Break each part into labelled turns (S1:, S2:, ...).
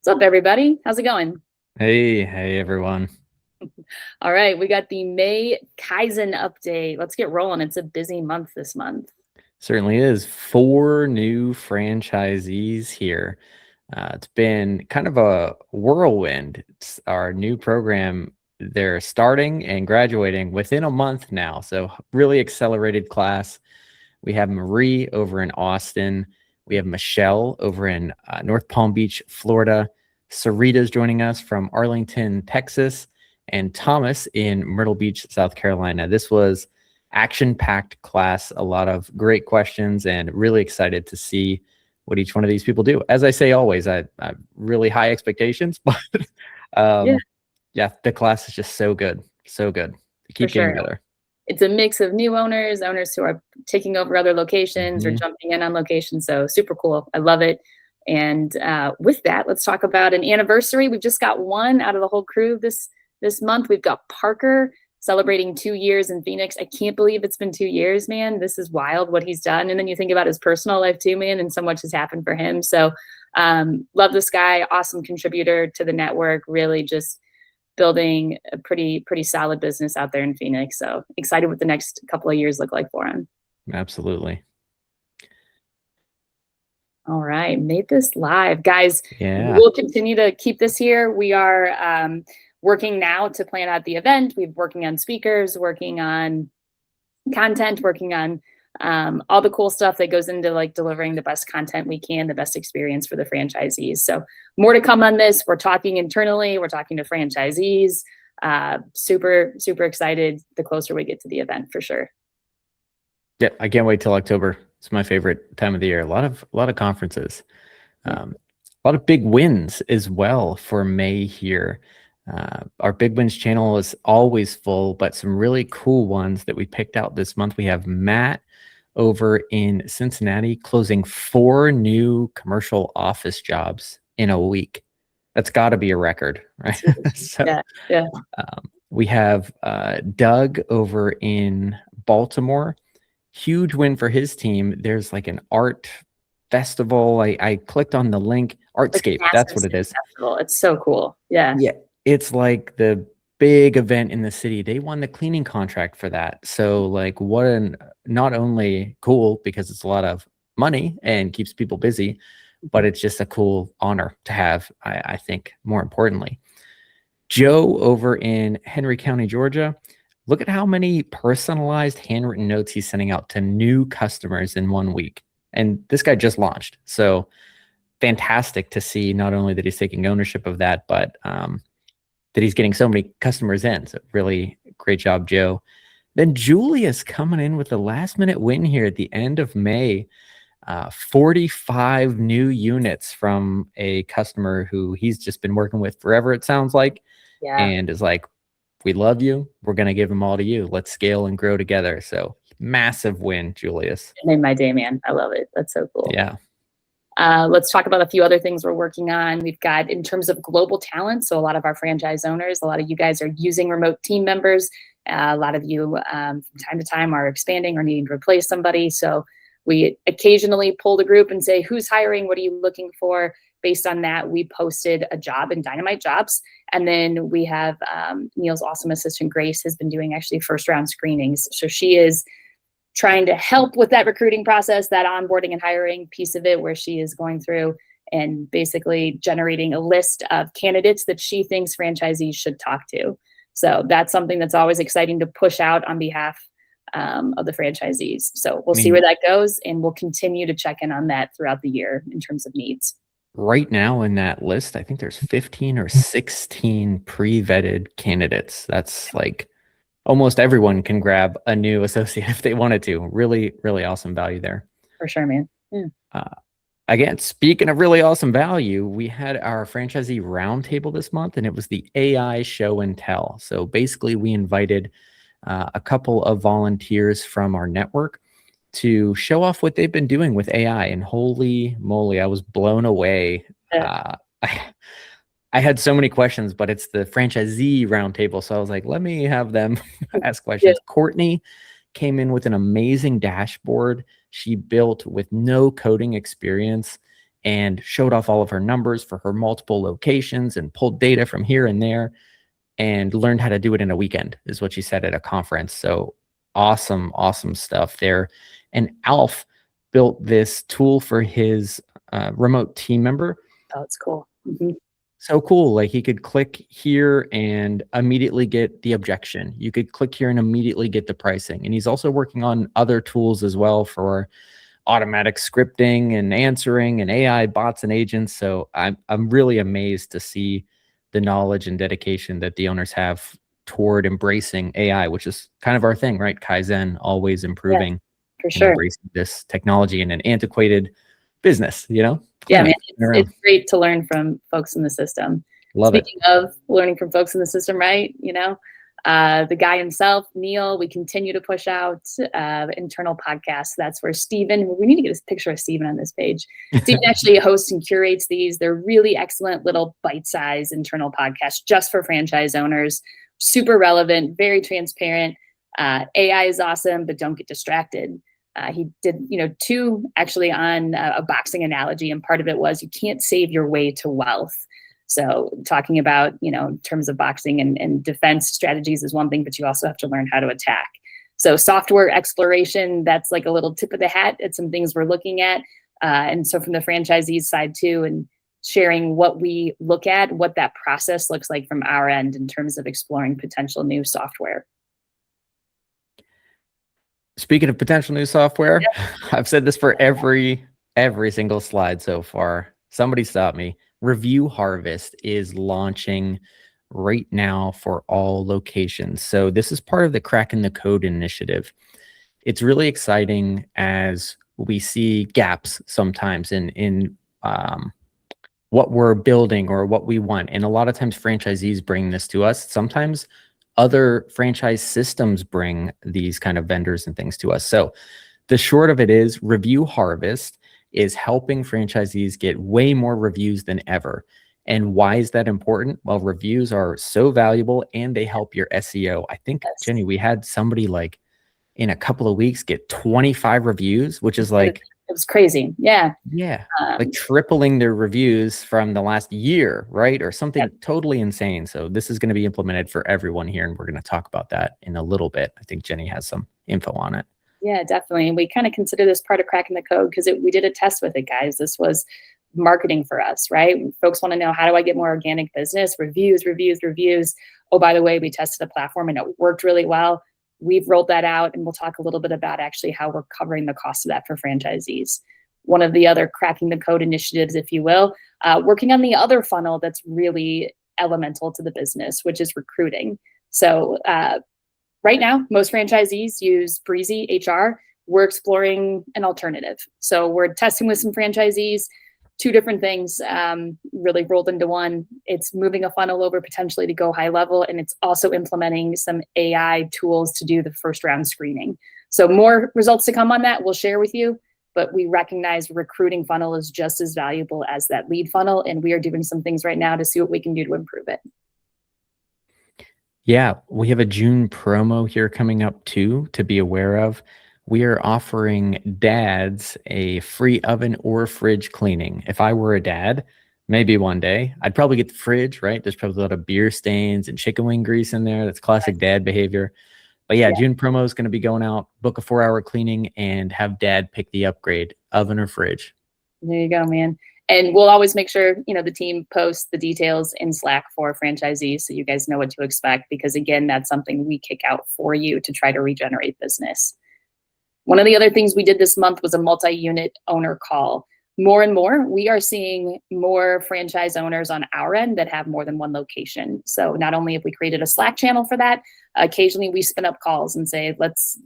S1: What's up, everybody? How's it going?
S2: Hey everyone.
S1: All right, we got the May Kaizen update. Let's get rolling. It's a busy month this month.
S2: Certainly is. Four new franchisees here. It's been kind of a whirlwind. It's our new program. They're starting and graduating within a month now. So really accelerated class. We have Marie over in Austin. We have Michelle over in North Palm Beach, Florida. Sarita's joining us from Arlington, Texas, and Thomas in Myrtle Beach, South Carolina. This was action-packed class, a lot of great questions, and really excited to see what each one of these people do. As I say always, I have really high expectations, but
S1: Yeah,
S2: yeah, the class is just so good, so good. They
S1: for
S2: keep getting
S1: sure.
S2: better.
S1: It's a mix of new owners, owners who are taking over other locations or
S2: Mhm.
S1: jumping in on locations. So super cool. I love it. And with that, let's talk about an anniversary. We've just got one out of the whole crew this month. We've got Parker celebrating 2 years in Phoenix. I can't believe it's been 2 years, man. This is wild what he's done. And then you think about his personal life too, man, and so much has happened for him. So love this guy, awesome contributor to the network, really just building a pretty solid business out there in Phoenix. So excited what the next couple of years look like for him.
S2: Absolutely.
S1: All right, made this live, guys.
S2: Yeah.
S1: We'll continue to keep this here. We are working now to plan out the event. We're working on speakers, working on content, working on all the cool stuff that goes into like delivering the best content we can, the best experience for the franchisees. So more to come on this. We're talking internally. We're talking to franchisees. Super excited the closer we get to the event for sure.
S2: Yeah, I can't wait till October. It's my favorite time of the year. A lot of conferences.
S1: Yeah.
S2: A lot of big wins as well for May here. Our big wins channel is always full, but some really cool ones that we picked out this month. We have Matt over in Cincinnati closing 4 new commercial office jobs in a week. That's got to be a record, right? So
S1: Yeah, yeah.
S2: we have Doug over in Baltimore. Huge win for his team. There's like an art festival. I clicked on the link.
S1: Like
S2: Artscape, that's
S1: massive
S2: what it
S1: city
S2: is.
S1: festival. It's so cool. Yeah.
S2: Yeah, it's like the big event in the city. They won the cleaning contract for that. So like what an not only cool because it's a lot of money and keeps people busy, but it's just a cool honor to have, I think, more importantly. Joe over in Henry County, Georgia. Look at how many personalized handwritten notes he's sending out to new customers in 1 week. And this guy just launched. So fantastic to see not only that he's taking ownership of that, but that he's getting so many customers in. So really great job, Joe. Then Julius coming in with the last minute win here at the end of May. 45 new units from a customer who he's just been working with forever, it sounds like,
S1: Yeah.
S2: and is like, we love you. We're going to give them all to you. Let's scale and grow together. So massive win, Julius.
S1: It made my day, man. I love it. That's so cool.
S2: Yeah.
S1: Let's talk about a few other things we're working on. We've got in terms of global talent. So a lot of our franchise owners, a lot of you guys are using remote team members. A lot of you from time to time are expanding or needing to replace somebody. So we occasionally pull the group and say, who's hiring? What are you looking for? Based on that, we posted a job in Dynamite Jobs. And then we have Neil's awesome assistant, Grace, has been doing actually first round screenings. So she is trying to help with that recruiting process, that onboarding and hiring piece of it, where she is going through and basically generating a list of candidates that she thinks franchisees should talk to. So that's something that's always exciting to push out on behalf of the franchisees. So we'll
S2: I
S1: see where
S2: mean,
S1: that goes, and we'll continue to check in on that throughout the year in terms of needs.
S2: right now in that list, I think there's 15 or 16 pre-vetted candidates. That's like almost everyone can grab a new associate if they wanted to. Really awesome value there.
S1: For sure, man. Yeah.
S2: Uh, Again, speaking of really awesome value, we had our franchisee roundtable this month, and it was the AI show and tell. So basically, we invited a couple of volunteers from our network to show off what they've been doing with AI. And holy moly, I was blown away.
S1: Yeah.
S2: I had so many questions, but it's the franchisee roundtable. So I was like, let me have them ask
S1: Yeah.
S2: questions. Courtney came in with an amazing dashboard she built with no coding experience. and showed off all of her numbers for her multiple locations and pulled data from here and there and learned how to do it in a weekend, is what she said at a conference. So awesome, awesome stuff there. And Alf built this tool for his remote team member.
S1: Oh, it's cool. Mm-hmm.
S2: So cool. Like he could click here and immediately get the objection. You could click here and immediately get the pricing. And he's also working on other tools as well for automatic scripting and answering and AI bots and agents. So I'm really amazed to see the knowledge and dedication that the owners have toward embracing AI, which is kind of our thing, right? Kaizen, always improving,
S1: for sure.
S2: Embracing this technology in an antiquated business,
S1: Yeah, man, it's great to learn from folks in the system. Speaking of learning from folks in the system, right? The guy himself, Neil, we continue to push out internal podcasts. That's where Steven, we need to get a picture of Steven on this page. Steven actually hosts and curates these. They're really excellent little bite-sized internal podcasts just for franchise owners. Super relevant, very transparent. AI is awesome, but don't get distracted. He did, 2 actually on a boxing analogy, and part of it was you can't save your way to wealth. So talking about, in terms of boxing and defense strategies is one thing, but you also have to learn how to attack. So software exploration, that's like a little tip of the hat at some things we're looking at. And so from the franchisees side too, and sharing what we look at, what that process looks like from our end in terms of exploring potential new software.
S2: Speaking of potential new software, I've said this for every single slide so far. Somebody stop me. Review Harvest is launching right now for all locations. So this is part of the Cracking the Code initiative. It's really exciting as we see gaps sometimes in what we're building or what we want. And a lot of times franchisees bring this to us. Sometimes other franchise systems bring these kind of vendors and things to us. So the short of it is Review Harvest is helping franchisees get way more reviews than ever. And why is that important? Well, reviews are so valuable and they help your SEO. I think, Jenny, we had somebody like in a couple of weeks get 25 reviews, which is like,
S1: it was crazy. Yeah.
S2: Like tripling their reviews from the last year, right? Or something totally insane. So this is going to be implemented for everyone here. And we're going to talk about that in a little bit. I think Jenny has some info on it.
S1: Yeah, definitely. And we kind of consider this part of cracking the code because we did a test with it, guys. This was marketing for us, right? Folks want to know, how do I get more organic business? Reviews. Oh, by the way, we tested a platform and it worked really well. We've rolled that out, and we'll talk a little bit about actually how we're covering the cost of that for franchisees. One of the other cracking the code initiatives, if you will, working on the other funnel that's really elemental to the business, which is recruiting. So right now, most franchisees use Breezy HR. We're exploring an alternative. So we're testing with some franchisees, 2 different things really rolled into one. It's moving a funnel over potentially to go high level, and it's also implementing some AI tools to do the first round screening. So more results to come on that, we'll share with you, but we recognize recruiting funnel is just as valuable as that lead funnel, and we are doing some things right now to see what we can do to improve it.
S2: Yeah, we have a June promo here coming up too to be aware of. We are offering dads a free oven or fridge cleaning. If I were a dad, maybe one day, I'd probably get the fridge, right? There's probably a lot of beer stains and chicken wing grease in there. That's classic dad behavior. But yeah, June promo is going to be going out. Book a 4-hour cleaning and have dad pick the upgrade, oven or fridge.
S1: There you go, man. And we'll always make sure, the team posts the details in Slack for franchisees so you guys know what to expect, because again, that's something we kick out for you to try to regenerate business. One of the other things we did this month was a multi-unit owner call. More and more, we are seeing more franchise owners on our end that have more than one location. So not only have we created a Slack channel for that, occasionally we spin up calls and say, let's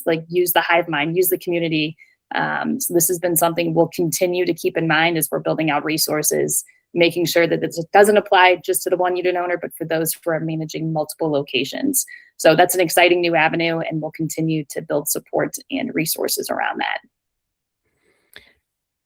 S1: like use the hive mind, use the community. So this has been something we'll continue to keep in mind as we're building out resources, making sure that this doesn't apply just to the one unit owner, but for those who are managing multiple locations. So that's an exciting new avenue, and we'll continue to build support and resources around that.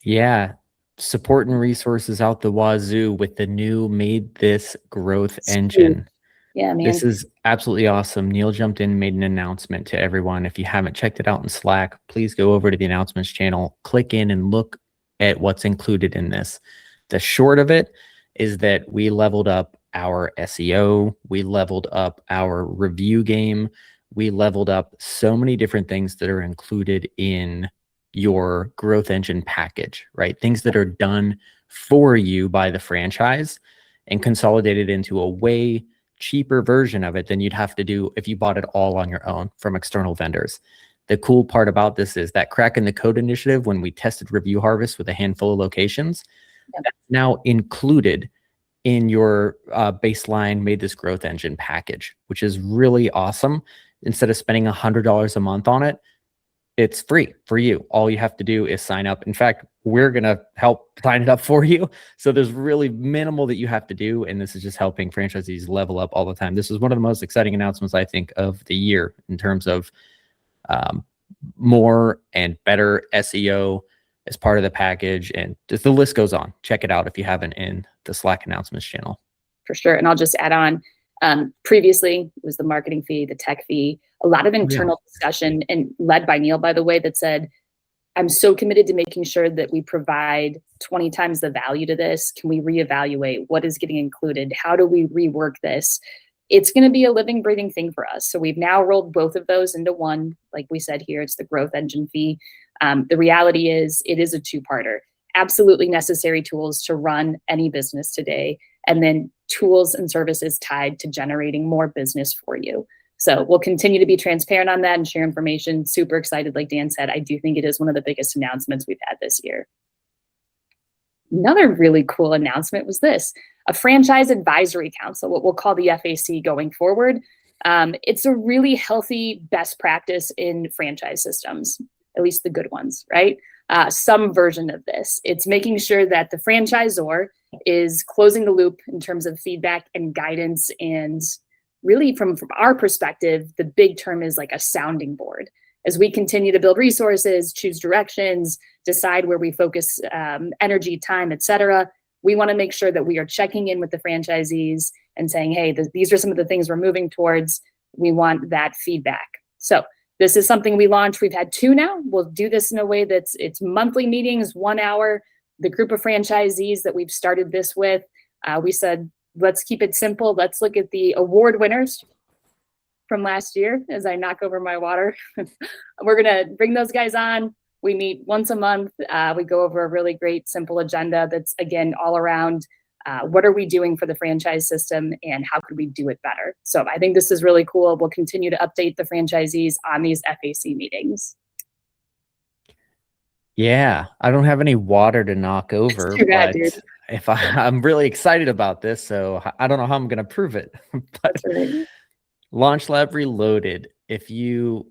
S2: Yeah, support and resources out the wazoo with the new MaidThis growth engine.
S1: Yeah, man.
S2: This is absolutely awesome. Neil jumped in and made an announcement to everyone. If you haven't checked it out in Slack, please go over to the announcements channel, click in and look at what's included in this. The short of it is that we leveled up our SEO, we leveled up our review game, we leveled up so many different things that are included in your growth engine package, right? Things that are done for you by the franchise and consolidated into a way cheaper version of it than you'd have to do if you bought it all on your own from external vendors. The cool part about this is that Crack in the Code initiative, when we tested Review Harvest with a handful of locations, that's now included in your baseline MaidThis growth engine package, which is really awesome. Instead of spending $100 a month on it, it's free for you. All you have to do is sign up. In fact, we're going to help sign it up for you. So there's really minimal that you have to do. And this is just helping franchisees level up all the time. This is one of the most exciting announcements, I think, of the year in terms of more and better SEO as part of the package. And just the list goes on. Check it out if you haven't in the Slack announcements channel.
S1: For sure. And I'll just add on, previously it was the marketing fee, the tech fee, a lot of internal discussion, and led by Neil, by the way, that said, I'm so committed to making sure that we provide 20 times the value to this. Can we reevaluate what is getting included? How do we rework this? It's going to be a living, breathing thing for us. So we've now rolled both of those into one. Like we said here, it's the growth engine fee. The reality is it is a two-parter. Absolutely necessary tools to run any business today, and then tools and services tied to generating more business for you. So we'll continue to be transparent on that and share information. Super excited. Like Dan said, I do think it is one of the biggest announcements we've had this year. Another really cool announcement was this, a franchise advisory council, what we'll call the FAC going forward. It's a really healthy best practice in franchise systems, at least the good ones, right? Some version of this. It's making sure that the franchisor is closing the loop in terms of feedback and guidance. And really from our perspective, the big term is like a sounding board. As we continue to build resources, choose directions, decide where we focus energy, time, et cetera, we want to make sure that we are checking in with the franchisees and saying, hey, these are some of the things we're moving towards. We want that feedback. So this is something we launched. We've had 2 now. We'll do this in a way that's it's monthly meetings, 1 hour. The group of franchisees that we've started this with, we said, let's keep it simple. Let's look at the award winners from last year as I knock over my water. We're going to bring those guys on. We meet once a month. We go over a really great, simple agenda that's, again, all around what are we doing for the franchise system and how could we do it better? So I think this is really cool. We'll continue to update the franchisees on these FAC meetings.
S2: Yeah, I don't have any water to knock over,
S1: Too bad,
S2: but
S1: dude.
S2: if I'm really excited about this, so I don't know how I'm going to prove it. But
S1: Right.
S2: Launch Lab Reloaded, if you,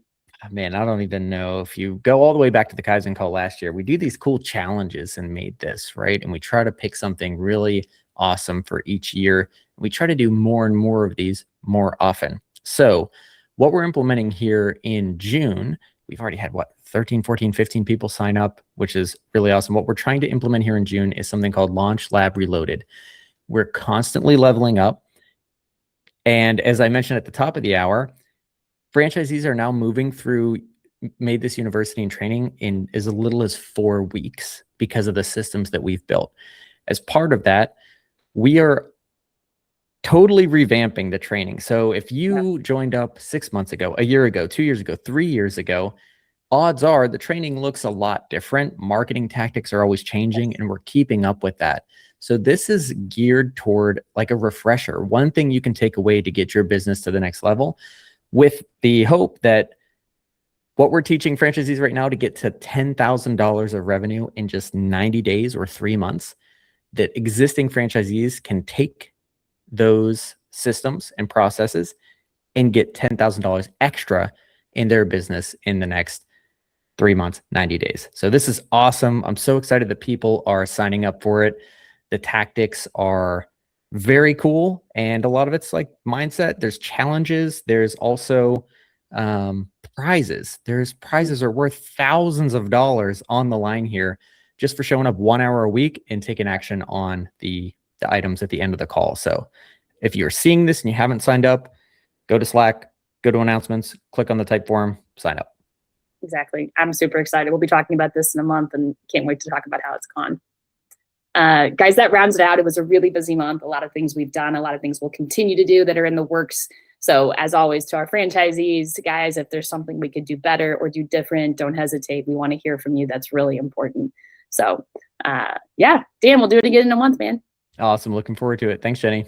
S2: man, I don't even know, if you go all the way back to the Kaizen call last year, we do these cool challenges and MaidThis, right? And we try to pick something really awesome for each year. We try to do more and more of these more often. So what we're implementing here in June, we've already had what, 13, 14, 15 people sign up, which is really awesome. What we're trying to implement here in June is something called Launch Lab Reloaded. We're constantly leveling up. And as I mentioned at the top of the hour, franchisees are now moving through MaidThis University and training in as little as 4 weeks because of the systems that we've built. As part of that, we are totally revamping the training. So if you joined up 6 months ago, a year ago, 2 years ago, 3 years ago, odds are the training looks a lot different. Marketing tactics are always changing, and we're keeping up with that. So this is geared toward like a refresher, one thing you can take away to get your business to the next level, with the hope that what we're teaching franchisees right now to get to $10,000 of revenue in just 90 days or 3 months, that existing franchisees can take those systems and processes and get $10,000 extra in their business in the next 3 months, 90 days. So this is awesome. I'm so excited that people are signing up for it. The tactics are very cool. And a lot of it's like mindset. There's challenges. There's also prizes. There's prizes are worth thousands of dollars on the line here just for showing up 1 hour a week and taking action on the items at the end of the call. So if you're seeing this and you haven't signed up, go to Slack, go to announcements, click on the type form, sign up.
S1: Exactly. I'm super excited. We'll be talking about this in a month and can't wait to talk about how it's gone. Guys, that rounds it out. It was a really busy month. A lot of things we've done, a lot of things we'll continue to do that are in the works. So as always, to our franchisees, guys, if there's something we could do better or do different, don't hesitate. We want to hear from you. That's really important. So yeah, Dan, we'll do it again in a month, man.
S2: Awesome. Looking forward to it. Thanks, Jenny.